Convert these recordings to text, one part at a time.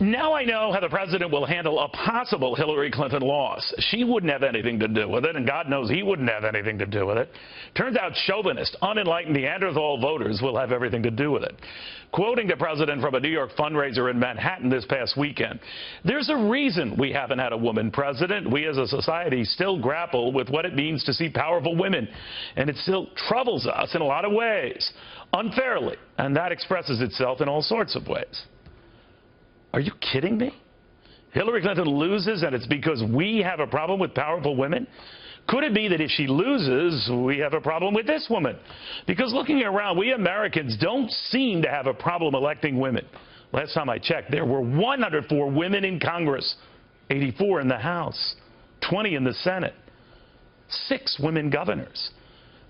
Now I know how the president will handle a possible Hillary Clinton loss. She wouldn't have anything to do with it, and God knows he wouldn't have anything to do with it. Turns out chauvinist, unenlightened Neanderthal voters will have everything to do with it. Quoting the president from a New York fundraiser in Manhattan this past weekend, "There's a reason we haven't had a woman president. We as a society still grapple with what it means to see powerful women, and it still troubles us in a lot of ways, unfairly, and that expresses itself in all sorts of ways." Are you kidding me? Hillary Clinton loses and it's because we have a problem with powerful women? Could it be that if she loses, we have a problem with this woman? Because looking around, we Americans don't seem to have a problem electing women. Last time I checked, there were 104 women in Congress, 84 in the House, 20 in the Senate, 6 women governors.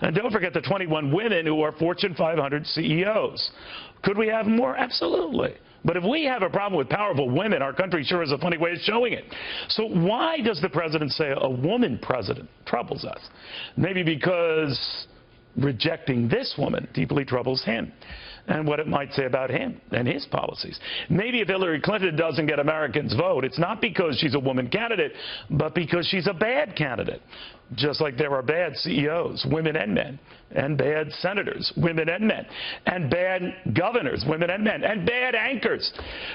And don't forget the 21 women who are Fortune 500 CEOs. Could we have more? Absolutely. But if we have a problem with powerful women, our country sure has a funny way of showing it. So why does the president say a woman president troubles us? Maybe because rejecting this woman deeply troubles him and what it might say about him and his policies. Maybe if Hillary Clinton doesn't get Americans' vote, it's not because she's a woman candidate, but because she's a bad candidate. Just like there are bad CEOs, women and men, and bad senators, women and men, and bad governors, women and men, and bad anchors.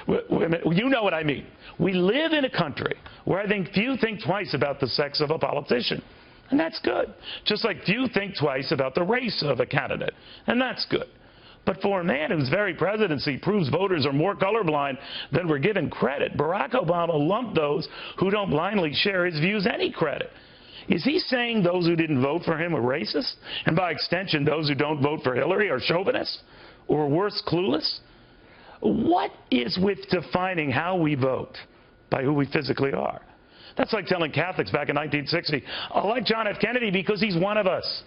You know what I mean. We live in a country where I think few think twice about the sex of a politician. And that's good. Just like few think twice about the race of a candidate. And that's good. But for a man whose very presidency proves voters are more colorblind than we're given credit, Barack Obama lumped those who don't blindly share his views any credit. Is he saying those who didn't vote for him are racist? And by extension, those who don't vote for Hillary are chauvinists? Or worse, clueless? What is with defining how we vote by who we physically are? That's like telling Catholics back in 1960, I like John F. Kennedy because he's one of us.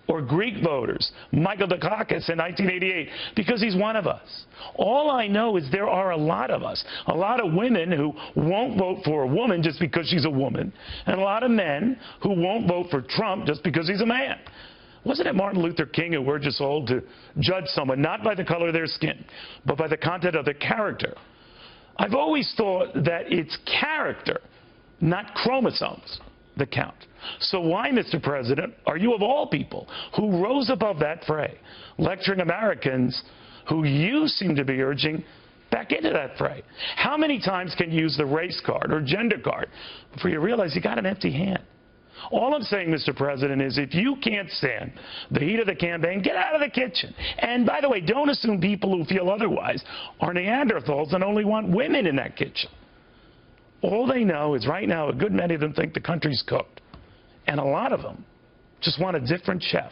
Or Greek voters, Michael Dukakis in 1988, because he's one of us. All I know is there are a lot of us, a lot of women who won't vote for a woman just because she's a woman, and a lot of men who won't vote for Trump just because he's a man. Wasn't it Martin Luther King who urged us all to judge someone not by the color of their skin, but by the content of their character? I've always thought that it's character, not chromosomes, that count. So why, Mr. President, are you of all people who rose above that fray, lecturing Americans who you seem to be urging back into that fray? How many times can you use the race card or gender card before you realize you got an empty hand? All I'm saying, Mr. President, is if you can't stand the heat of the campaign, get out of the kitchen. And by the way, don't assume people who feel otherwise are Neanderthals and only want women in that kitchen. All they know is right now a good many of them think the country's cooked. And a lot of them just want a different chef.